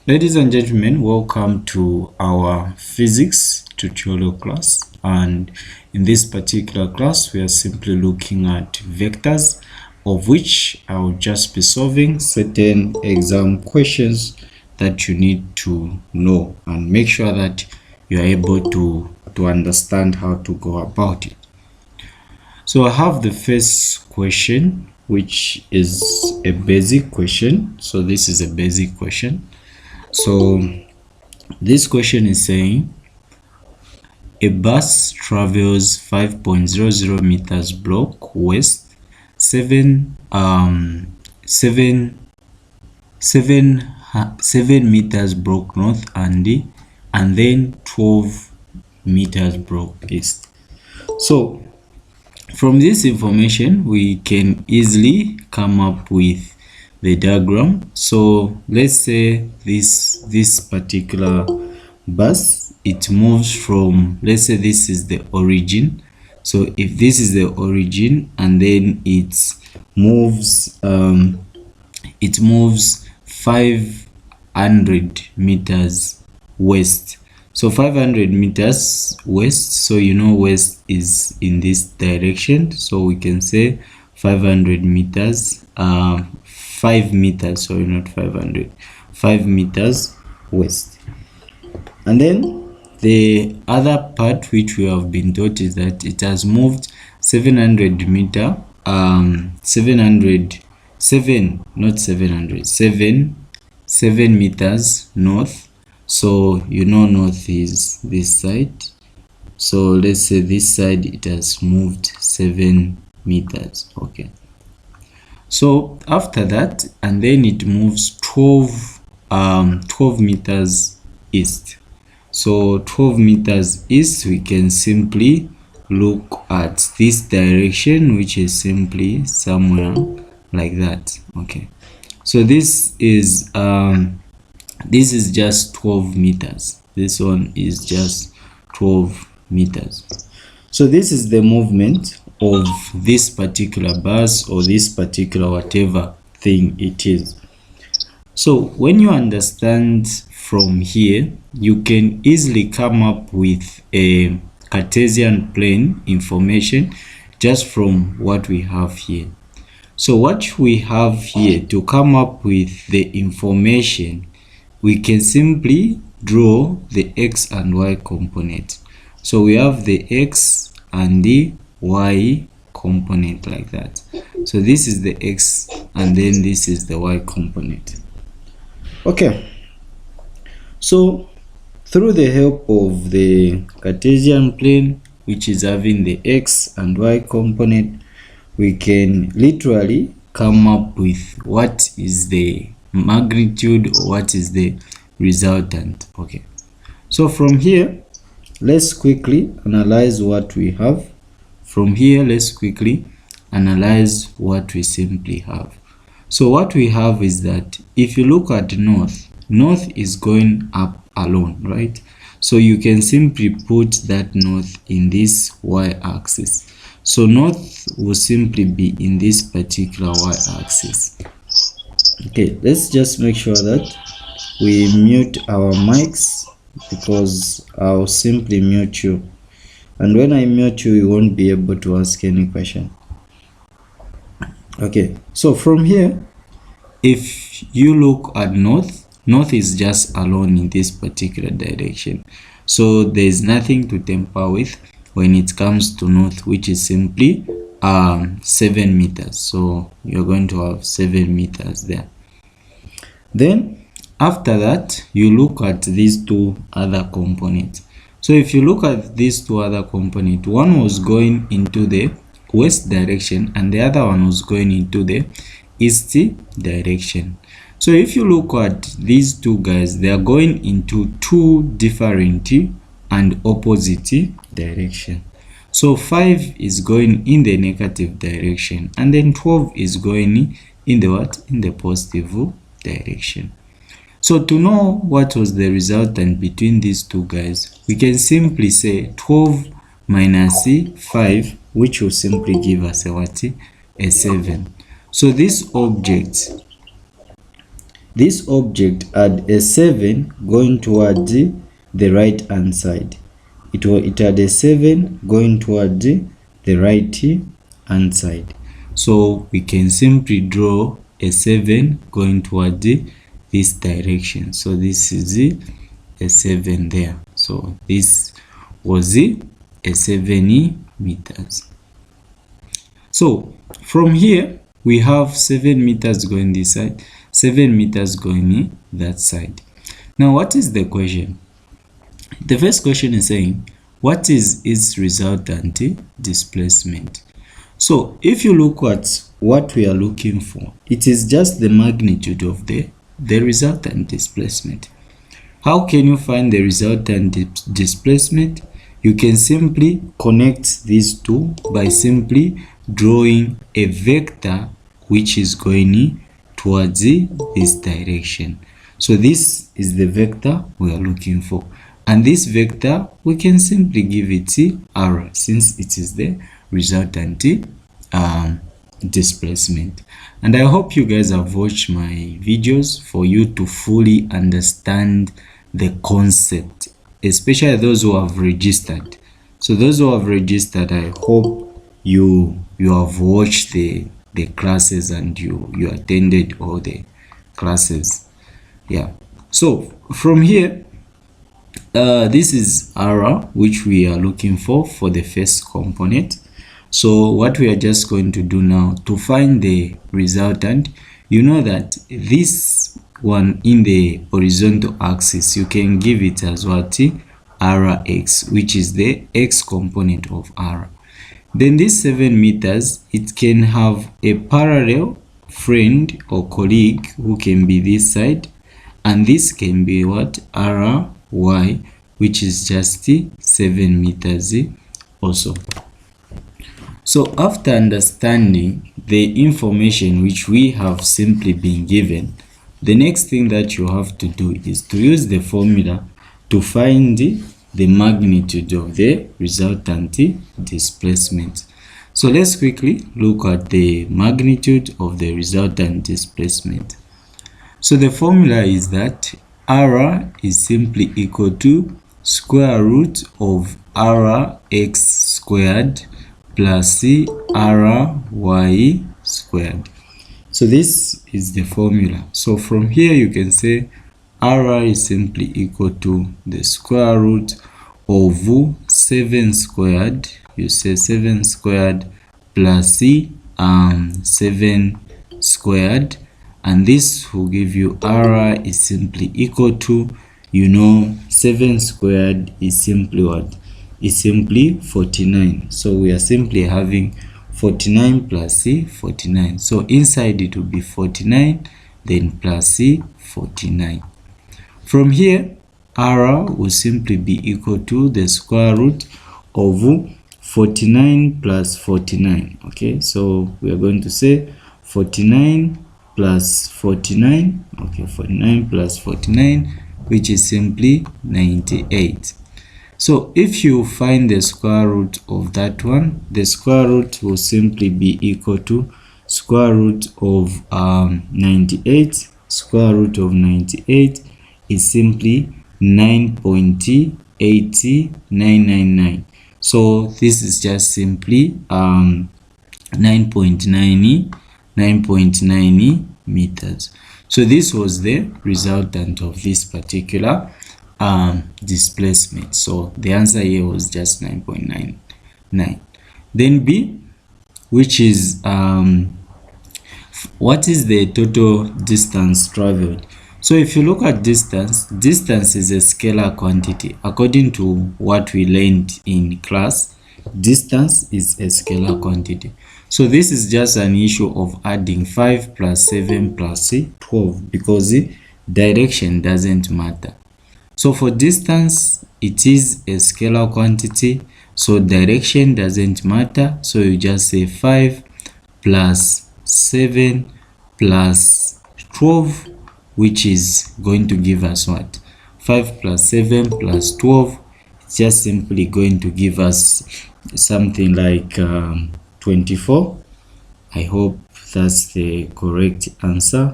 Ladies and gentlemen, welcome to our physics tutorial class, and in this particular class we are simply looking at vectors, of which I will just be solving certain exam questions that you need to know and make sure that you are able to understand how to go about it. So I have the first question, which is a basic question. So this is a basic question. So this question is saying a bus travels 5.00 meters block west, 7 meters block north, and then 12 meters block east. So from this information we can easily come up with the diagram. So let's say this particular bus, it moves from, let's say this is the origin. So if this is the origin, and then it moves 500 meters west. So 500 meters west, so you know west is in this direction, so we can say 500 meters 5 meters, sorry, not 500, 5 meters west. And then the other part which we have been taught is that it has moved 700 meter 7 meters north. So you know north is this side, so let's say this side it has moved 7 meters. Okay, so after that, and then it moves 12 meters east. So 12 meters east, we can simply look at this direction, which is simply somewhere like that. Okay, so this is just 12 meters. This one is just 12 meters. So this is the movement of this particular bus, or this particular whatever thing it is. So when you understand from here, you can easily come up with a Cartesian plane information just from what we have here. So what we have here, to come up with the information, we can simply draw the x and y component. So we have the x and the y component like that. So this is the x, and then this is the y component. Okay, so through the help of the Cartesian plane, which is having the x and y component, we can literally come up with what is the magnitude, or what is the resultant. Okay, so from here let's quickly analyze what we have. From here let's quickly analyze what we simply have. So what we have is that if you look at north is going up alone, right? So you can simply put that north in this y-axis. So north will simply be in this particular y-axis. Okay, let's just make sure that we mute our mics, because I'll simply mute you, and when I mute you, you won't be able to ask any question. Okay, so from here, if you look at north is just alone in this particular direction, so there's nothing to tamper with when it comes to north, which is simply 7 meters. So you're going to have 7 meters there. Then after that, you look at these two other components. So if you look at these two other components, one was going into the west direction and the other one was going into the east direction. So if you look at these two guys, they are going into two different and opposite direction. So 5 is going in the negative direction, and then 12 is going in the what? In the positive direction. So to know what was the resultant between these two guys, we can simply say 12 minus 5, which will simply give us a what? A 7. So this object this object had a 7 going towards the right hand side. It had a 7 going towards the right hand side. So we can simply draw a 7 going towards this direction. So this is a 7 there. So this was a 7 meters. So from here we have 7 meters going this side, 7 meters going that side. Now what is the question? The first question is saying, what is its resultant displacement? So if you look at what we are looking for, it is just the magnitude of the resultant displacement. How can you find the resultant displacement? You can simply connect these two by simply drawing a vector which is going towards this direction. So this is the vector we are looking for, and this vector we can simply give it r, since it is the resultant displacement. And I hope you guys have watched my videos for you to fully understand the concept, especially those who have registered. So those who have registered, I hope you have watched the classes and you attended all the classes. Yeah, so from here this is r, which we are looking for the first component. So what we are just going to do now to find the resultant, you know that this one in the horizontal axis, you can give it as what? Rx, which is the x component of r. Then this 7 meters, it can have a parallel friend or colleague who can be this side, and this can be what? Ry, which is just 7 meters also. So after understanding the information which we have simply been given, the next thing that you have to do is to use the formula to find the magnitude of the resultant displacement. So let's quickly look at the magnitude of the resultant displacement. So the formula is that r is simply equal to square root of rx squared plus ry squared. So this is the formula. So from here you can say r is simply equal to the square root of 7 squared, you say 7 squared plus 7 squared, and this will give you r is simply equal to, you know, 7 squared is simply what? Is simply 49. So we are simply having 49 plus 49. So inside it will be 49, then plus 49. From here, r will simply be equal to the square root of 49 plus 49. Okay, so we are going to say 49 plus 49. Okay, 49 plus 49, which is simply 98. So if you find the square root of that one, the square root will simply be equal to square root of 98. Square root of 98 is simply 9.8999. So this is just simply 9.9 meters. So this was the resultant of this particular displacement. So the answer here was just 9.99. Then B, which is what is the total distance traveled? So if you look at distance is a scalar quantity. According to what we learned in class, distance is a scalar quantity. So this is just an issue of adding 5 plus 7 plus 12, because the direction doesn't matter. So for distance, it is a scalar quantity, so direction doesn't matter. So you just say 5 plus 7 plus 12, which is going to give us what? 5 plus 7 plus 12, it's just simply going to give us something like 24. I hope that's the correct answer.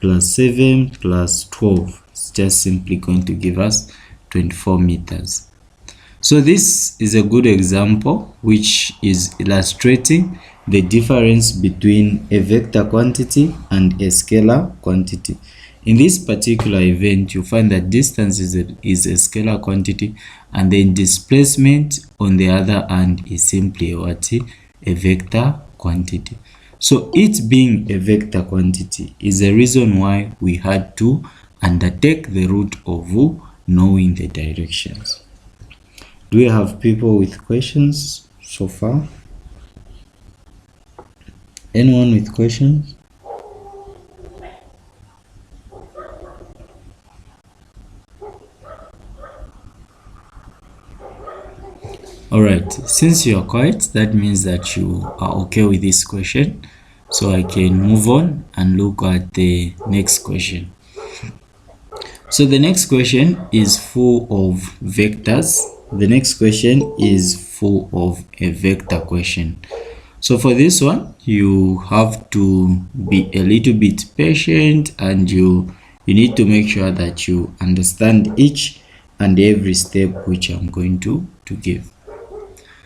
plus 7 plus 12. It's just simply going to give us 24 meters. So this is a good example which is illustrating the difference between a vector quantity and a scalar quantity. In this particular event, you find that distance is a scalar quantity, and then displacement on the other hand is simply a vector quantity. So it being a vector quantity is the reason why we had to undertake the route of knowing the directions. Do we have people with questions so far? Anyone with questions? All right, since you are quiet, that means that you are okay with this question. So I can move on and look at the next question. So the next question is full of vectors. The next question is full of a vector question. So for this one, you have to be a little bit patient, and you need to make sure that you understand each and every step which I'm going to give.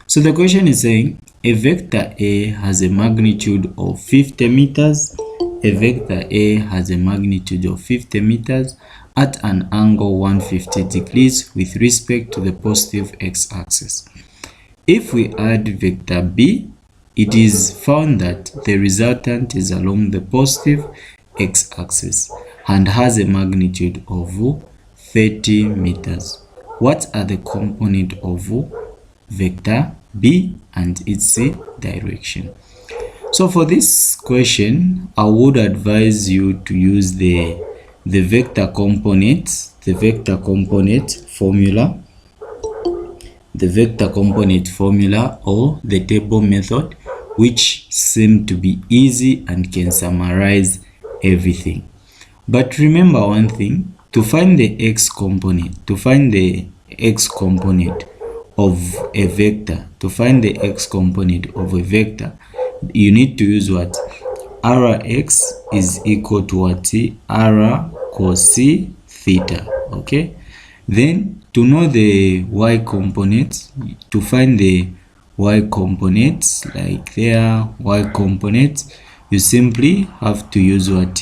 So the question is saying a vector A has a magnitude of 50 meters. A vector A has a magnitude of 50 meters at an angle 150 degrees with respect to the positive x-axis. If we add vector B, it is found that the resultant is along the positive x-axis and has a magnitude of 30 meters. What are the components of vector B and its direction? So for this question, I would advise you to use the vector component formula, or the table method, which seem to be easy and can summarize everything. But remember one thing: to find the x component of a vector, you need to use what? Rx is equal to what? R cos theta. Okay, then to know the y component, to find the y component, like there y component, you simply have to use what?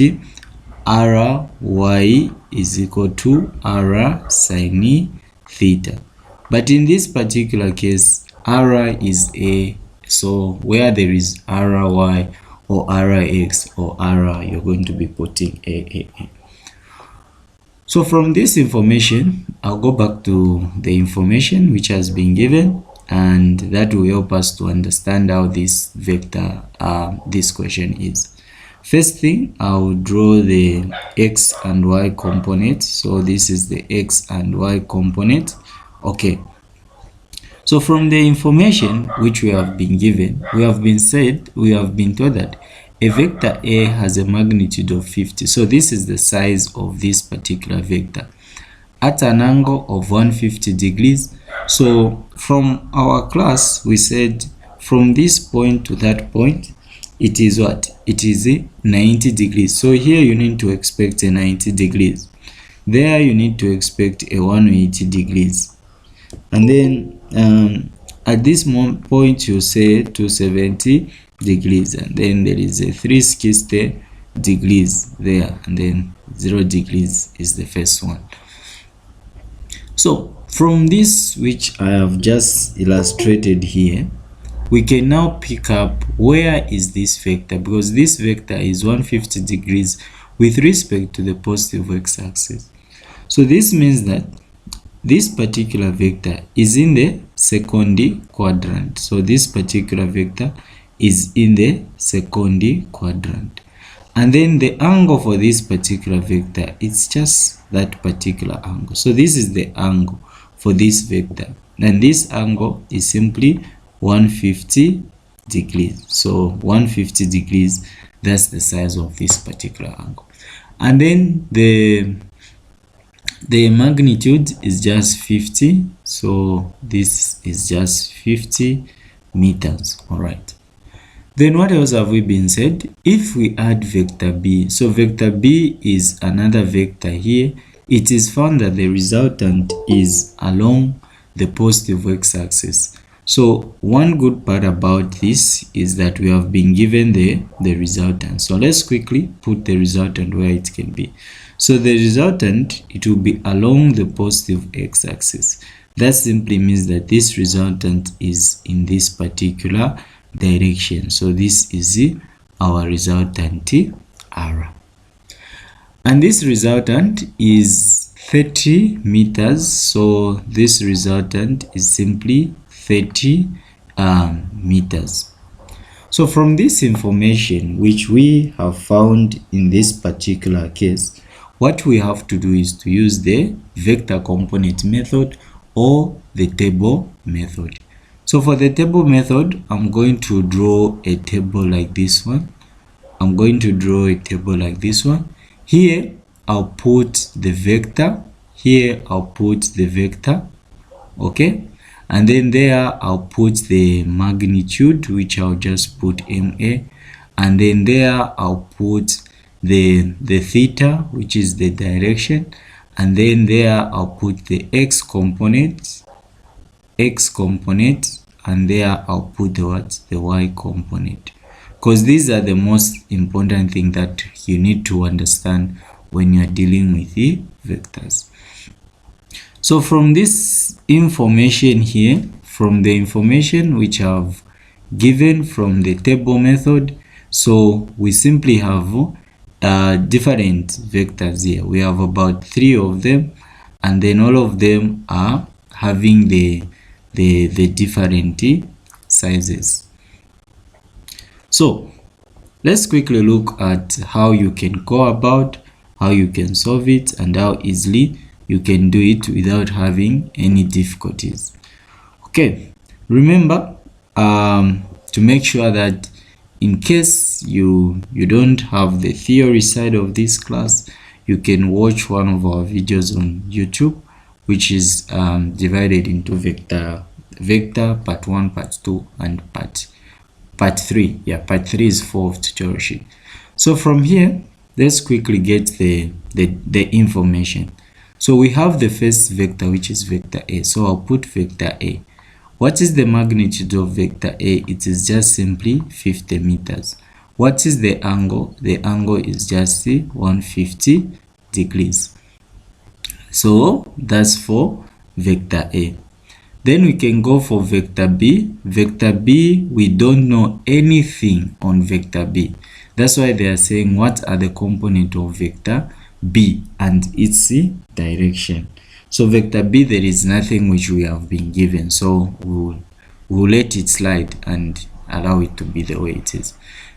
Ry is equal to r sin theta. But in this particular case, r is a, so where there is ry or rx or r, you're going to be putting a. So from this information, I'll go back to the information which has been given, and that will help us to understand how this vector, this question is. First thing, I will draw the x and y component. So this is the x and y component. Okay. So from the information which we have been given, we have been told that a vector A has a magnitude of 50. So this is the size of this particular vector at an angle of 150 degrees. So from our class, we said from this point to that point, it is what? It is a 90 degrees. So here you need to expect a 90 degrees. There you need to expect a 180 degrees. And then at this point you say 270 degrees, and then there is a 360 degrees there, and then 0 degrees is the first one. So from this which I have just illustrated here, we can now pick up where is this vector, because this vector is 150 degrees with respect to the positive x-axis. So this means that this particular vector is in the second quadrant. So this particular vector is in the second quadrant. And then the angle for this particular vector, it's just that particular angle. So this is the angle for this vector. And this angle is simply 150 degrees. So 150 degrees, that's the size of this particular angle. And then the magnitude is just 50. So this is just 50 meters. All right. Then what else have we been said? If we add vector b, so vector b is another vector here. It is found that the resultant is along the positive x-axis. So one good part about this is that we have been given the resultant. So let's quickly put the resultant where it can be. So the resultant, it will be along the positive x-axis. That simply means that this resultant is in this particular direction. So this is our resultant r, and this resultant is 30 meters. So this resultant is simply 30 meters. So from this information which we have found in this particular case, what we have to do is to use the vector component method or the table method. So for the table method, I'm going to draw a table like this one. I'm going to draw a table like this one. Here, I'll put the vector. Here, I'll put the vector. Okay. And then there, I'll put the magnitude, which I'll just put MA. And then there, I'll put the theta, which is the direction. And then there, I'll put the x component, and there I'll put the y component, because these are the most important thing that you need to understand when you're dealing with the vectors. So from this information here, from the information which I've given from the table method, so we simply have different vectors here. We have about 3 of them, and then all of them are having the different sizes. So let's quickly look at how you can go about, how you can solve it, and how easily you can do it without having any difficulties. Okay, remember to make sure that in case you don't have the theory side of this class, you can watch one of our videos on YouTube, which is divided into vector part 1, part 2, and part 3. Yeah, part 3 is full of tutorial sheet. So from here, let's quickly get the information. So we have the first vector, which is vector A. So I'll put vector A. What is the magnitude of vector A? It is just simply 50 meters. What is the angle? The angle is just 150 degrees. So that's for vector A. Then we can go for vector B. Vector B, we don't know anything on vector B. That's why they are saying what are the components of vector B and its direction. So vector B, there is nothing which we have been given. So we'll let it slide and allow it to be the way it is.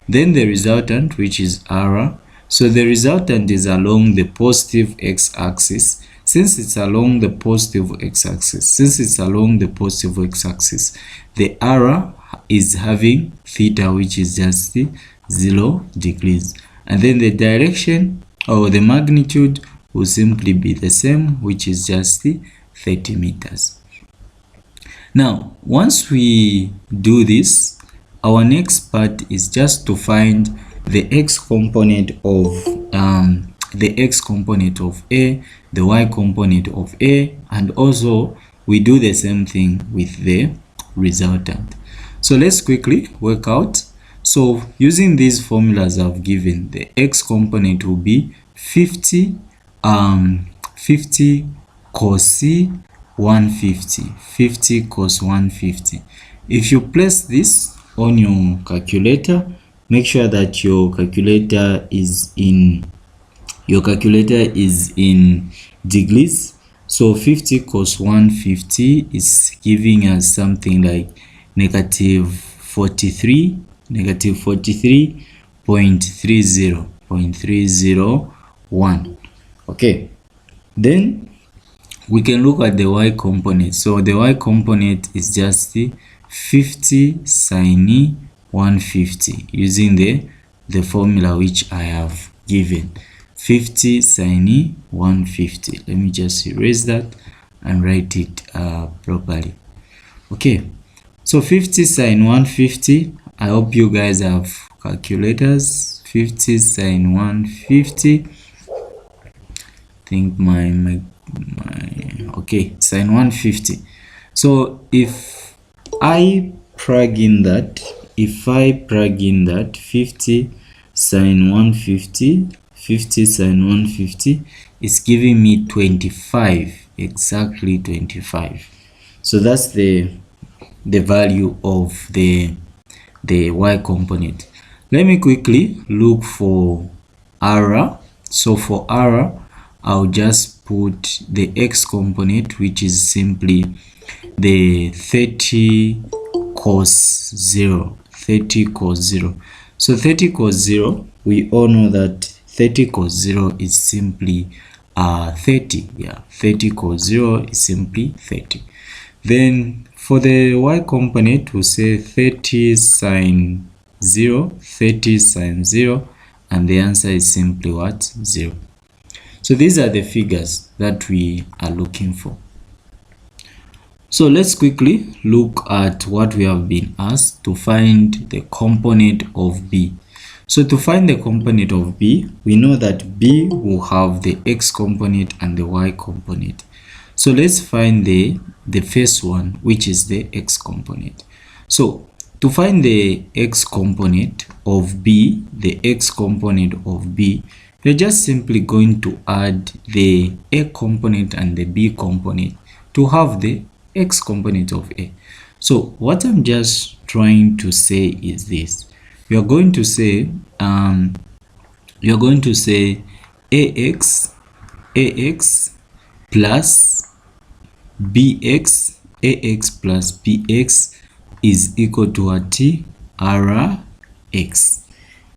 Then the resultant, which is R. So the resultant is along the positive x-axis. Since it's along the positive x-axis, the R is having theta, which is just 0 degrees. And then the direction or the magnitude will simply be the same, which is just 30 meters. Now, once we do this, our next part is just to find the x component of A, the y component of A, and also we do the same thing with the resultant. So let's quickly work out. So using these formulas I've given, the x component will be 50 cos 150, 50 cos 150. If you place this on your calculator, make sure that your calculator is in degrees. So 50 cos 150 is giving us something like negative 43.301. Okay, then we can look at the y component. So the y component is just 50 sin 150 using the formula which I have given. 50 sin 150. Let me just erase that and write it properly. Okay, so 50 sin 150, I hope you guys have calculators. 50 sine 150. I think my okay, sine 150. So if I plug in that, 50 sine 150, 50 sine 150 is giving me 25, exactly 25. So that's the value of the y component. Let me quickly look for r. So for r, I'll just put the x component, which is simply the 30 cos 0. 30 cos 0. So 30 cos 0, we all know that 30 cos 0 is simply 30. Yeah, 30 cos 0 is simply 30. Then for the y component, we'll say 30 sine 0, 30 sine 0, and the answer is simply what? 0. So these are the figures that we are looking for. So let's quickly look at what we have been asked to find the component of b. So to find the component of b, we know that b will have the x component and the y component. So let's find the first one, which is the x component. So to find the x component of b, you're just simply going to add the a component and the b component to have the x component of a. So what I'm just trying to say is this. You're going to say ax plus bx, ax plus bx is equal to what? Rx.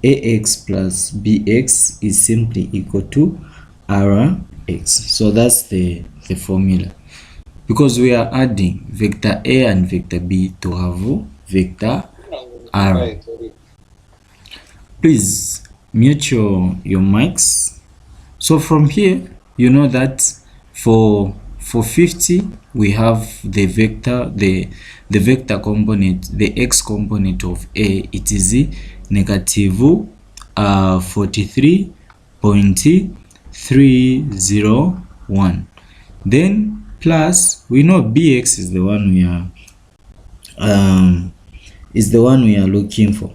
Ax plus bx is simply equal to Rx. So that's the formula, because we are adding vector a and vector b to have vector r. Please mute your mics. So from here, you know that for 50 we have the vector, the vector component, the x component of a, it is negative 43.301. Then plus, we know bx is the one we are looking for.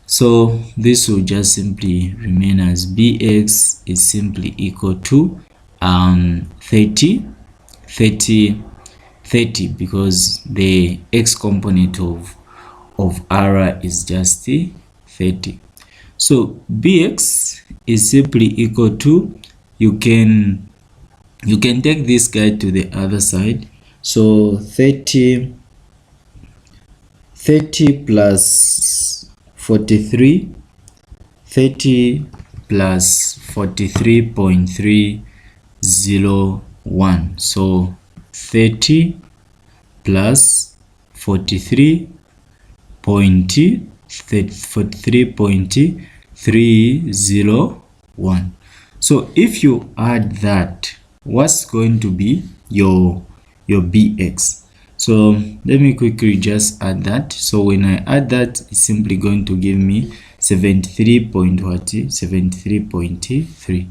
So this will just simply remain as bx is simply equal to 30, because the x component of r is just 30. So bx is simply equal to, you can take this guy to the other side. So 30 plus 43, 30 plus 43.301. So 30 plus 43.301. So if you add that, what's going to be your bx? So let me quickly just add that. So when I add that, it's simply going to give me 73.3.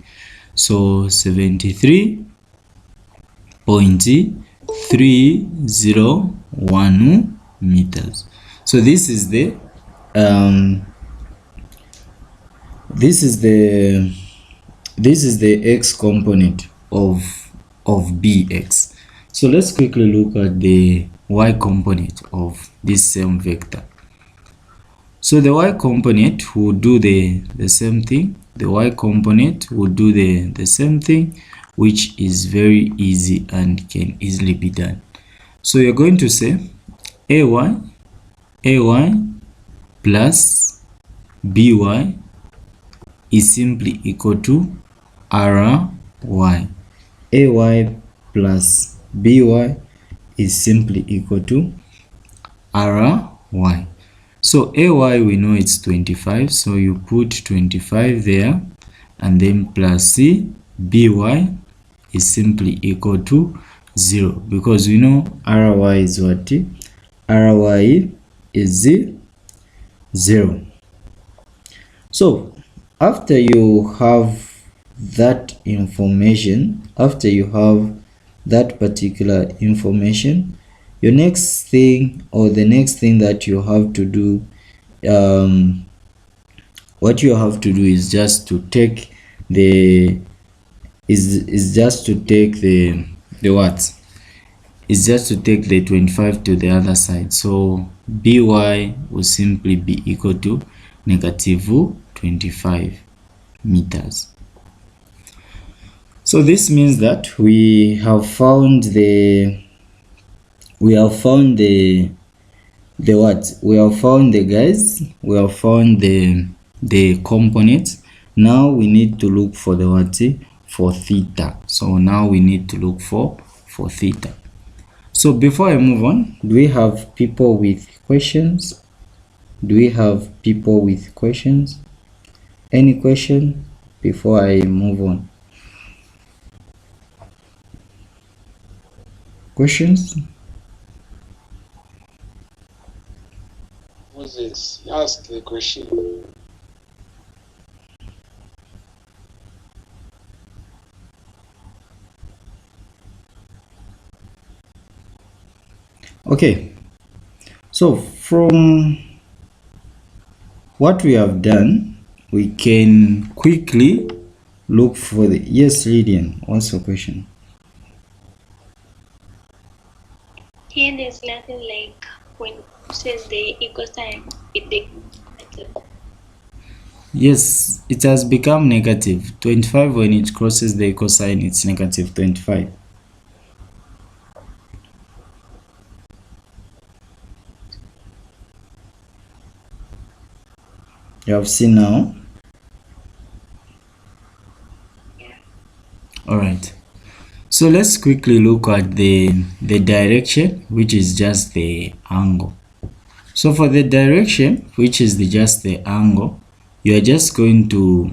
So 73.301 meters. So this is the x component of bx. So let's quickly look at the y component of this same vector. So the y component will do the same thing. The y component will do the same thing, which is very easy and can easily be done. So you're going to say ay plus by is simply equal to ry. Ay plus by is simply equal to ry. So ay, we know it's 25, so you put 25 there, and then plus c, by is simply equal to 0, because we know ry is what? Ry is 0. So after you have that information, after you have that particular information, your next thing, or the next thing that you have to do, what you have to do is just to take the just to take the what is just to take the 25 to the other side. So by will simply be equal to negative 25 meters. So this means that we have found the what? We have found the guys, we have found the components. Now we need to look for the what? For theta. So now we need to look for theta. So before I move on, do we have people with questions? Do we have people with questions? Any question before I move on? Questions? Moses, ask the question. Okay, so from what we have done, we can quickly look for the, yes, Lydian, what's your question? Here there's nothing like when it says the equal sign, Yes, it has become negative 25. When it crosses the equal sign, it's negative 25. You have seen now? Yeah. All right. So let's quickly look at the direction, which is just the angle. So for the direction, which is just the angle, you're just going to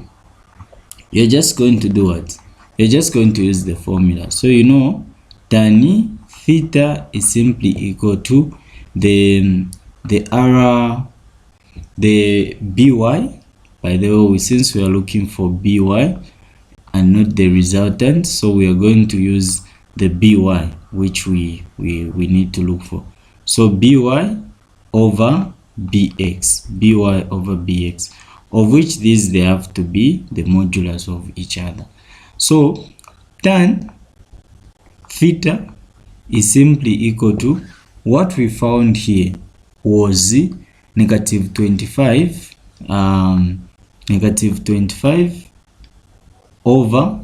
do what? You're just going to use the formula. So you know tan theta is simply equal to the by. By the way, since we are looking for by and not the resultant, so we are going to use the by, which we need to look for. So by over bx, by over bx, of which these they have to be the modulus of each other. So tan theta is simply equal to what we found here was negative 25 over,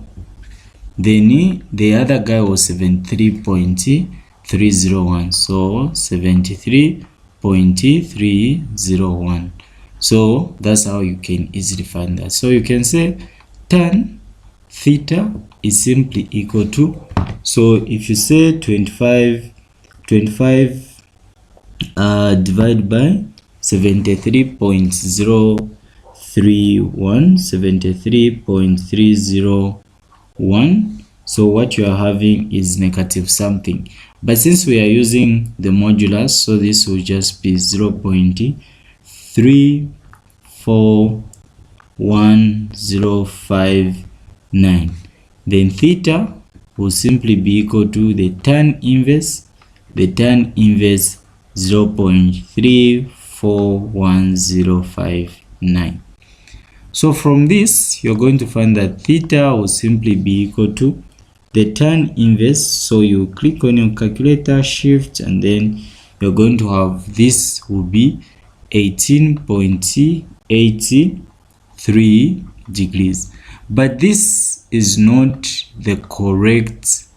then the other guy was 73.301, so 73.301. so that's how you can easily find that. So you can say tan theta is simply equal to, so if you say 25 divided by 73.301, so what you are having is negative something, but since we are using the modulus, so this will just be 0.341059. Then theta will simply be equal to the tan inverse 0.341059. So from this, you're going to find that theta will simply be equal to the tan inverse. So you click on your calculator, shift, and then you're going to have, this will be 18.83 degrees. But this is not the correct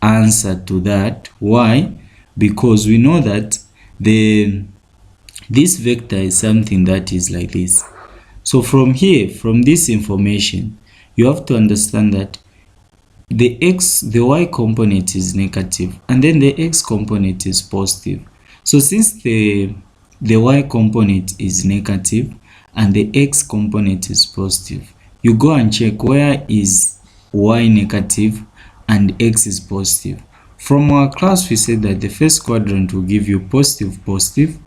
answer to that. Why? Because we know that this vector is something that is like this. So from here, from this information, you have to understand that the y component is negative and then the x component is positive. So since the y component is negative and the x component is positive, you go and check where is y negative and x is positive. From our class, we said that the first quadrant will give you positive, positive,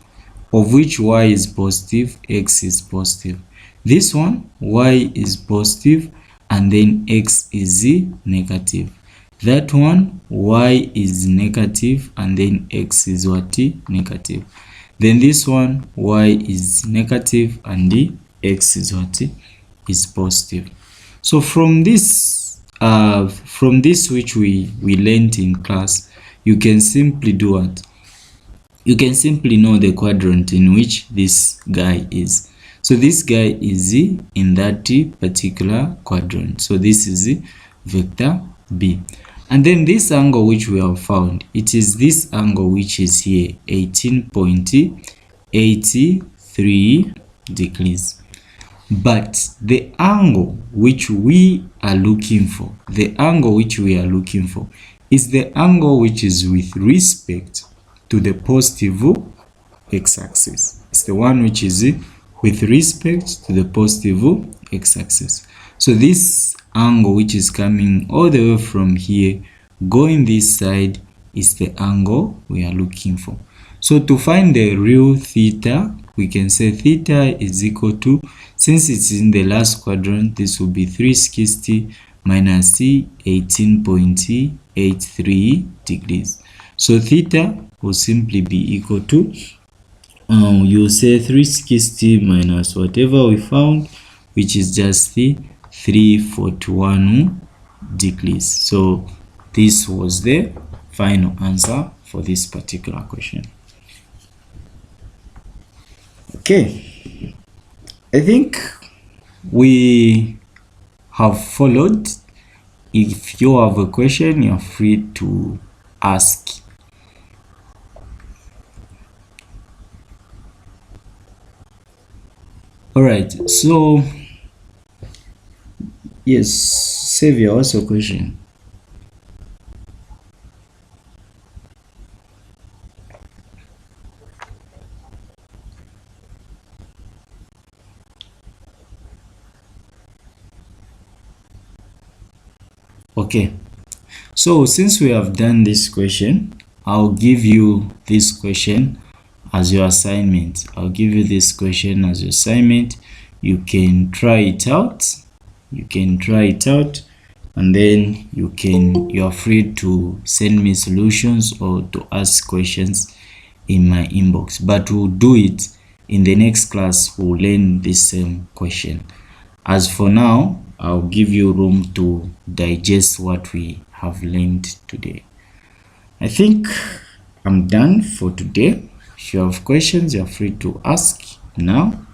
of which y is positive, x is positive. This one, y is positive and then x is negative. That one, y is negative and then x is what? Negative. Then this one, y is negative and the x is what? Is positive. So from this which we learned in class, you can simply do what? You can simply know the quadrant in which this guy is. So this guy is in that particular quadrant. So this is vector B. And then this angle which we have found, it is this angle which is here, 18.83 degrees. But the angle which we are looking for, is the angle which is with respect to the positive x-axis. It's the one which is with respect to the positive x-axis. So this angle which is coming all the way from here going this side is the angle we are looking for. So to find the real theta, we can say theta is equal to, since it's in the last quadrant, this will be 360 minus 18.83 degrees. So theta will simply be equal to, you say 360 minus whatever we found, which is just the 341 degrees. So this was the final answer for this particular question. Okay, I think we have followed. If you have a question, you're free to ask. All right, so yes, Xavier, what's your question? Okay, so since we have done this question, I'll give you this question as your assignment. You can try it out. And then you are free to send me solutions or to ask questions in my inbox. But we'll do it in the next class. We'll learn this same question. As for now, I'll give you room to digest what we have learned today. I think I'm done for today. If you have questions, you're free to ask now.